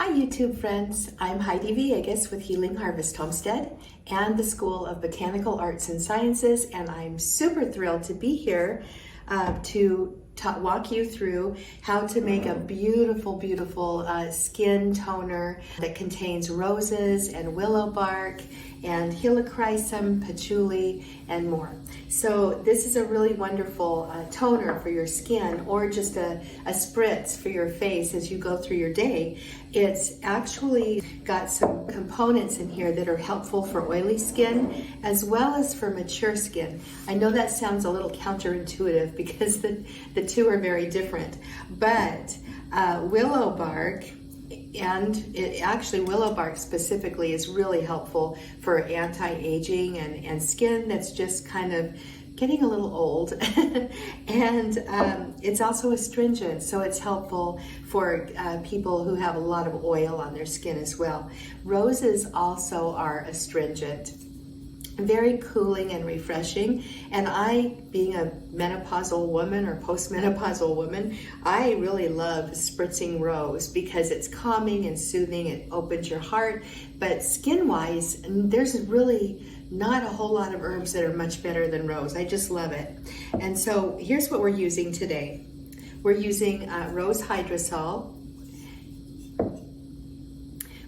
Hi YouTube friends, I'm Heidi Villegas with Healing Harvest Homestead and the School of Botanical Arts and Sciences, and I'm super thrilled to be here to walk you through how to make a beautiful skin toner that contains roses and willow bark and helichrysum, patchouli, and more. So this is a really wonderful toner for your skin, or just a spritz for your face as you go through your day. It's actually got some components in here that are helpful for oily skin as well as for mature skin. I know that sounds a little counterintuitive because the two are very different, but willow bark, and willow bark specifically, is really helpful for anti-aging and skin that's just kind of getting a little old. And it's also astringent, so it's helpful for people who have a lot of oil on their skin as well. Roses also are astringent, very cooling and refreshing. And I, being a menopausal woman or postmenopausal woman, I really love spritzing rose because it's calming and soothing. It opens your heart. But skin-wise, there's really not a whole lot of herbs that are much better than rose. I just love it. And so here's what we're using today. We're using rose hydrosol.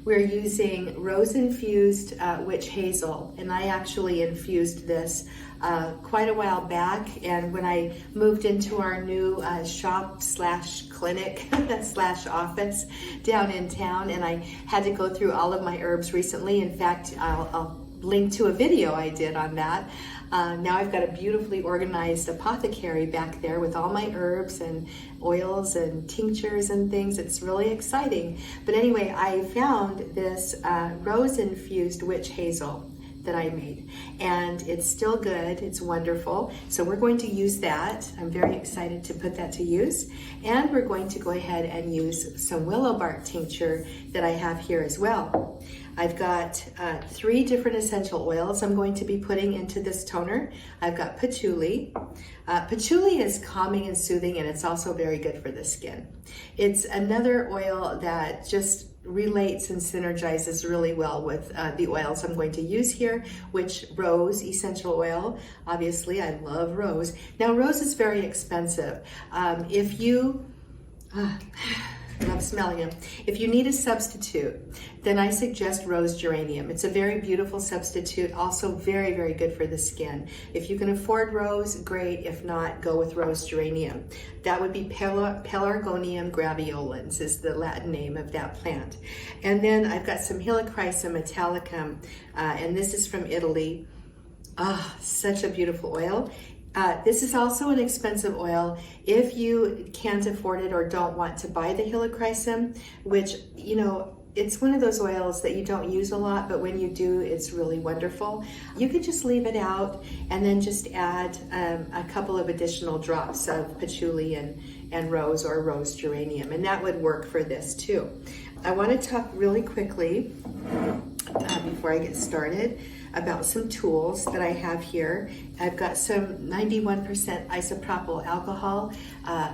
We're using rose-infused witch hazel, and I actually infused this quite a while back, and when I moved into our new shop slash clinic slash office down in town, and I had to go through all of my herbs recently. In fact, I'll link to a video I did on that. Now I've got a beautifully organized apothecary back there with all my herbs and oils and tinctures and things. It's really exciting. But anyway, I found this rose-infused witch hazel that I made, and it's still good. It's wonderful. So we're going to use that. I'm very excited to put that to use. And we're going to go ahead and use some willow bark tincture that I have here as well. I've got 3 different essential oils I'm going to be putting into this toner. I've got patchouli. Patchouli is calming and soothing, and it's also very good for the skin. It's another oil that just relates and synergizes really well with the oils I'm going to use here, which rose essential oil. Obviously, I love rose. Now, rose is very expensive. If you love smelling them. If you need a substitute, then I suggest rose geranium. It's a very beautiful substitute, also very, very good for the skin. If you can afford rose, great. If not, go with rose geranium. That would be Pelargonium graveolens is the Latin name of that plant. And then I've got some helichrysum italicum, and this is from Italy. Such a beautiful oil. This is also an expensive oil. If you can't afford it or don't want to buy the helichrysum, which, you know, it's one of those oils that you don't use a lot, but when you do, it's really wonderful. You could just leave it out and then just add a couple of additional drops of patchouli and rose or rose geranium, and that would work for this too. I want to talk really quickly before I get started about some tools that I have here. I've got some 91% isopropyl alcohol,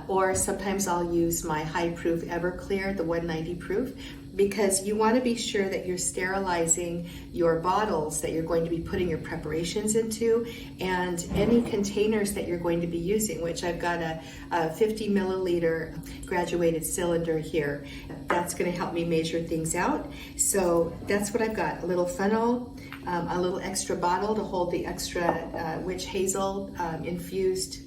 or sometimes I'll use my high proof Everclear, the 190 proof, because you want to be sure that you're sterilizing your bottles that you're going to be putting your preparations into, and any containers that you're going to be using, which I've got a 50 milliliter graduated cylinder here. That's going to help me measure things out. So that's what I've got, a little funnel, a little extra bottle to hold the extra witch hazel infused,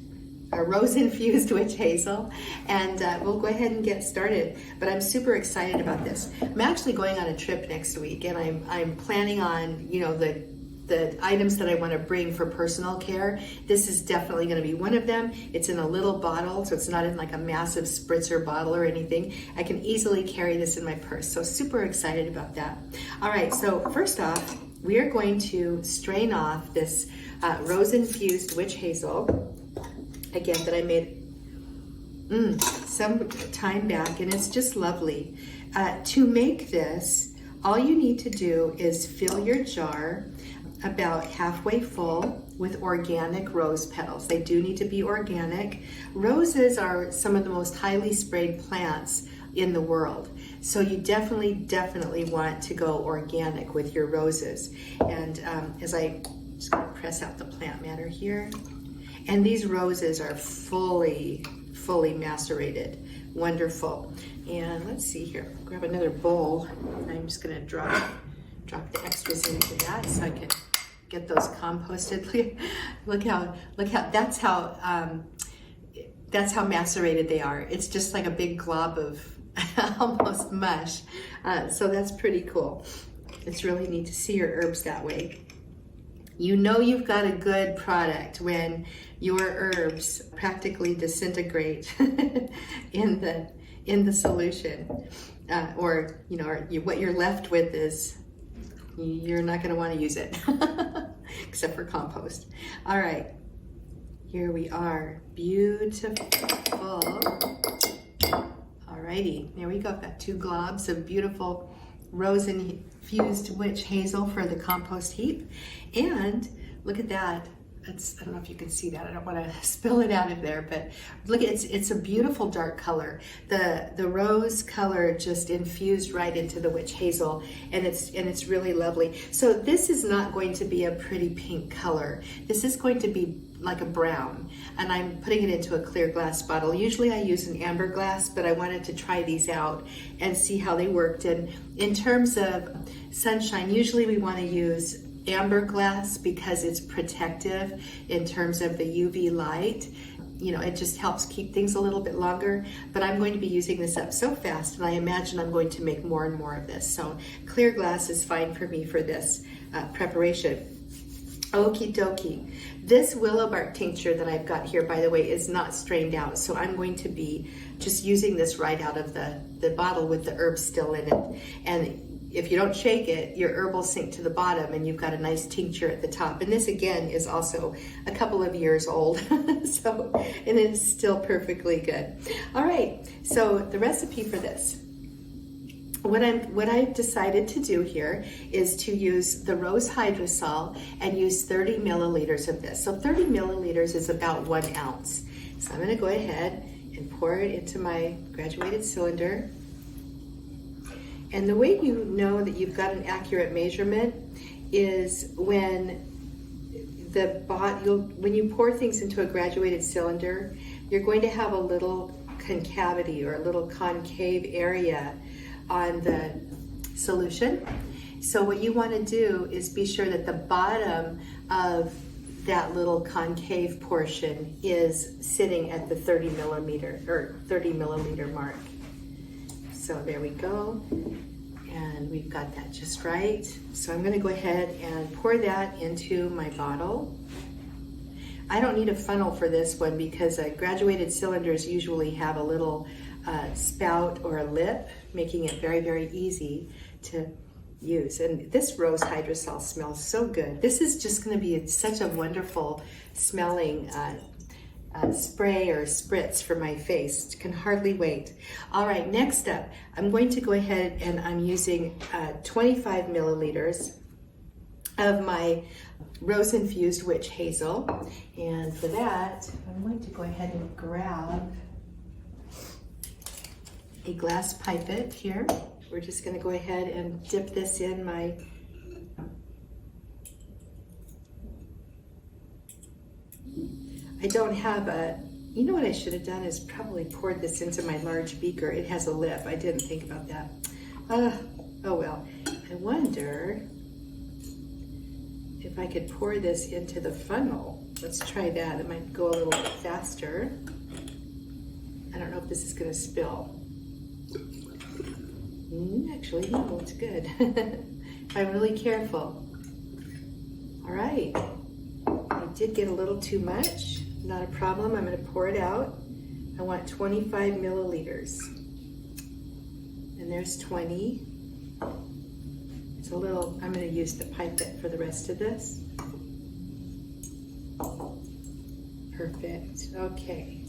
rose-infused witch hazel, and we'll go ahead and get started. But I'm super excited about this. I'm actually going on a trip next week, and I'm planning on, you know, the items that I want to bring for personal care. This is definitely going to be one of them. It's in a little bottle, so it's not in like a massive spritzer bottle or anything. I can easily carry this in my purse, so super excited about that. All right, so first off, we are going to strain off this rose-infused witch hazel, again, that I made some time back, and it's just lovely. To make this, all you need to do is fill your jar about halfway full with organic rose petals. They do need to be organic. Roses are some of the most highly sprayed plants in the world. So you definitely want to go organic with your roses. And as I just gonna press out the plant matter here, and these roses are fully macerated. Wonderful. And let's see here, grab another bowl. I'm just gonna drop the extras into that so I can get those composted. Look how that's how macerated they are. It's just like a big glob of almost mush. So that's pretty cool. It's really neat to see your herbs that way. You know you've got a good product when your herbs practically disintegrate in the solution, or what you're left with is you're not going to want to use it except for compost. All right, here we are. Beautiful. Alrighty, there we go. I've got 2 globs of beautiful rose-infused witch hazel for the compost heap. And look at that. I don't know if you can see that. I don't want to spill it out of there, but look, it's a beautiful dark color. The rose color just infused right into the witch hazel, and it's really lovely. So this is not going to be a pretty pink color. This is going to be like a brown, and I'm putting it into a clear glass bottle. Usually I use an amber glass, but I wanted to try these out and see how they worked. And in terms of sunshine, usually we want to use amber glass because it's protective in terms of the UV light. It just helps keep things a little bit longer, but I'm going to be using this up so fast, and I imagine I'm going to make more and more of this. So clear glass is fine for me for this preparation. Okie dokie. This willow bark tincture that I've got here, by the way, is not strained out, so I'm going to be just using this right out of the bottle with the herbs still in it. And if you don't shake it, your herb will sink to the bottom and you've got a nice tincture at the top. And this again is also a couple of years old, and it's still perfectly good. All right, so the recipe for this. What I've decided to do here is to use the rose hydrosol and use 30 milliliters of this. So 30 milliliters is about 1 ounce. So I'm going to go ahead and pour it into my graduated cylinder. And the way you know that you've got an accurate measurement is when when you pour things into a graduated cylinder, you're going to have a little concavity or a little concave area on the solution. So what you want to do is be sure that the bottom of that little concave portion is sitting at the 30 milliliter mark. So there we go. And we've got that just right. So I'm going to go ahead and pour that into my bottle. I don't need a funnel for this one because graduated cylinders usually have a little spout or a lip, making it very, very easy to use. And this rose hydrosol smells so good. This is just going to be such a wonderful smelling spray or spritz for my face. Can hardly wait. All right, next up, I'm going to go ahead and I'm using 25 milliliters of my rose-infused witch hazel. And for that, I'm going to go ahead and grab a glass pipette here. We're just going to go ahead and dip this in my I don't have you know what I should have done is probably poured this into my large beaker. It has a lip. I didn't think about that. Oh well. I wonder if I could pour this into the funnel. Let's try that. It might go a little bit faster. I don't know if this is going to spill. Actually, no, it's good. If I'm really careful. All right. I did get a little too much. Not a problem. I'm going to pour it out. I want 25 milliliters. And there's 20. It's a little, I'm going to use the pipette for the rest of this. Perfect. Okay.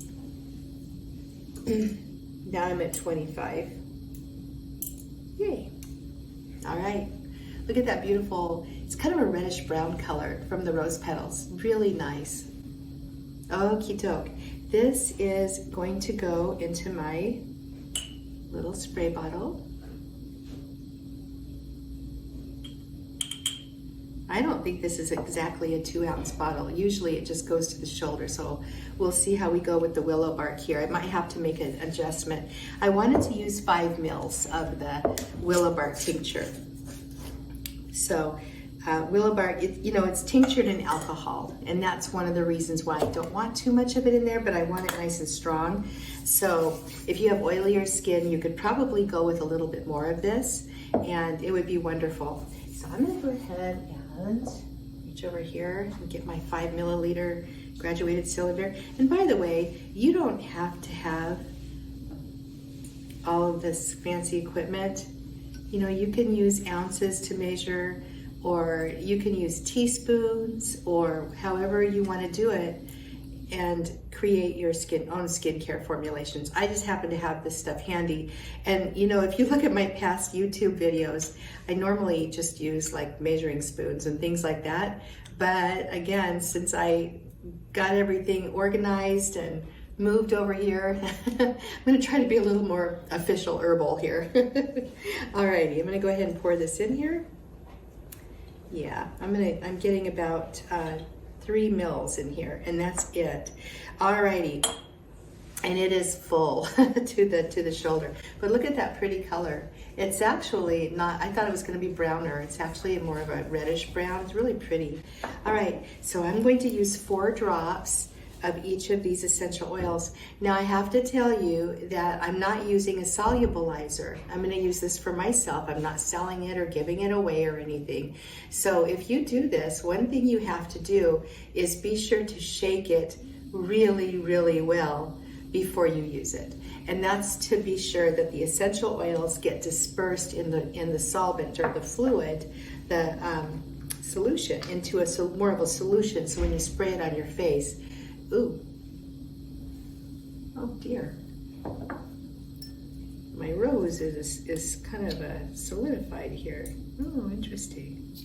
Now I'm at 25. Yay. All right. Look at that beautiful, it's kind of a reddish brown color from the rose petals. Really nice. Okie doke. This is going to go into my little spray bottle. I don't think this is exactly a 2-ounce bottle. Usually it just goes to the shoulder, so we'll see how we go with the Willow Bark here. I might have to make an adjustment. I wanted to use 5 mils of the Willow Bark tincture. So Willow Bark, it's tinctured in alcohol, and that's one of the reasons why I don't want too much of it in there, but I want it nice and strong. So if you have oilier skin, you could probably go with a little bit more of this, and it would be wonderful. So I'm gonna go ahead and reach over here and get my 5 milliliter graduated cylinder. And by the way, you don't have to have all of this fancy equipment. You can use ounces to measure, or you can use teaspoons, or however you want to do it, and create your own skincare formulations. I just happen to have this stuff handy. And if you look at my past YouTube videos, I normally just use like measuring spoons and things like that. But again, since I got everything organized and moved over here, I'm gonna try to be a little more official herbal here. Alrighty, I'm gonna go ahead and pour this in here. Yeah, I'm getting about 3 mils in here, and that's it. Alrighty, and it is full to the shoulder. But look at that pretty color. It's actually not, I thought it was going to be browner. It's actually more of a reddish brown. It's really pretty. All right, so I'm going to use 4 drops of each of these essential oils. Now I have to tell you that I'm not using a solubilizer. I'm going to use this for myself. I'm not selling it or giving it away or anything. So if you do this, one thing you have to do is be sure to shake it really, really well before you use it. And that's to be sure that the essential oils get dispersed in the solvent or the fluid, the solution, into more of a solution. So when you spray it on your face, ooh, oh dear, my rose is kind of solidified here. Oh, interesting.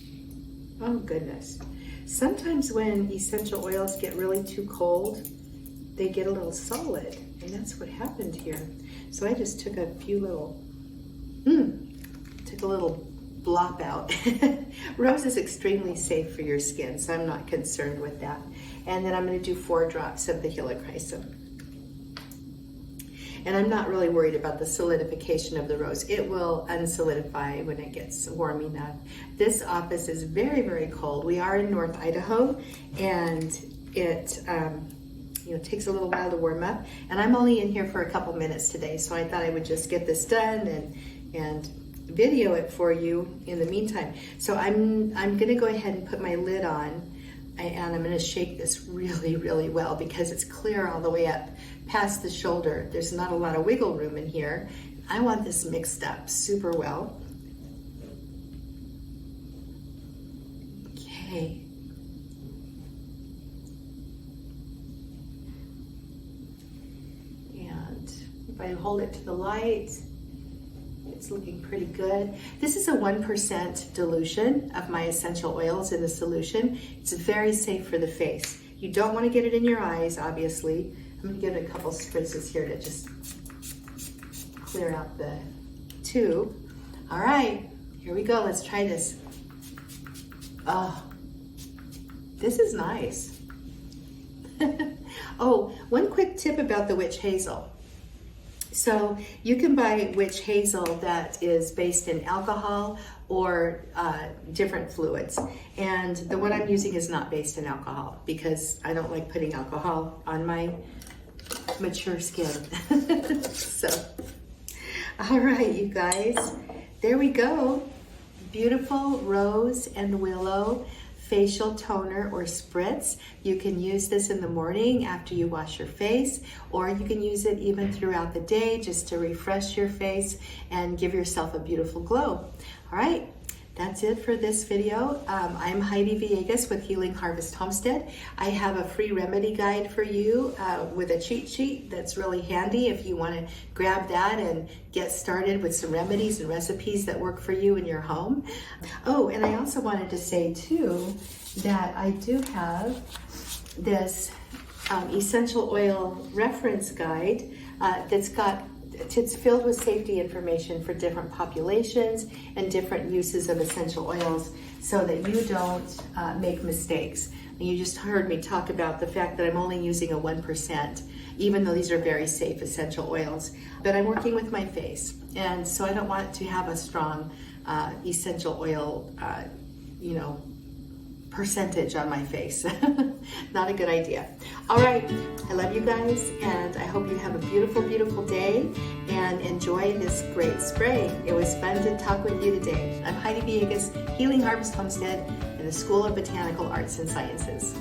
Oh goodness. Sometimes when essential oils get really too cold, they get a little solid, and that's what happened here. So I just took a few little, took a little blop out. Rose is extremely safe for your skin, so I'm not concerned with that. And then I'm going to do 4 drops of the helichrysum. And I'm not really worried about the solidification of the rose. It will unsolidify when it gets warm enough. This office is very, very cold. We are in North Idaho, and it takes a little while to warm up. And I'm only in here for a couple minutes today, so I thought I would just get this done and video it for you in the meantime. So I'm going to go ahead and put my lid on, and I'm going to shake this really, really well because it's clear all the way up past the shoulder. There's not a lot of wiggle room in here. I want this mixed up super well. Okay. And if I hold it to the light, it's looking pretty good. This is a 1% dilution of my essential oils in the solution. It's very safe for the face. You don't want to get it in your eyes, obviously. I'm going to give it a couple spritzes here to just clear out the tube. All right, here we go. Let's try this. Oh, this is nice. Oh, one quick tip about the witch hazel. So you can buy witch hazel that is based in alcohol or different fluids. And the one I'm using is not based in alcohol because I don't like putting alcohol on my mature skin. So, all right, you guys, there we go. Beautiful rose and willow facial toner or spritz. You can use this in the morning after you wash your face, or you can use it even throughout the day just to refresh your face and give yourself a beautiful glow. All right, that's it for this video. I'm Heidi Villegas with Healing Harvest Homestead. I have a free remedy guide for you with a cheat sheet that's really handy if you want to grab that and get started with some remedies and recipes that work for you in your home. Oh, and I also wanted to say too that I do have this essential oil reference guide that's got it's filled with safety information for different populations and different uses of essential oils so that you don't make mistakes. And you just heard me talk about the fact that I'm only using a 1%, even though these are very safe essential oils. But I'm working with my face, and so I don't want to have a strong essential oil, percentage on my face. Not a good idea. All right, I love you guys, and I hope you have a beautiful, beautiful day and enjoy this great spring. It was fun to talk with you today. I'm Heidi Villegas, Healing Harvest Homestead in the School of Botanical Arts and Sciences.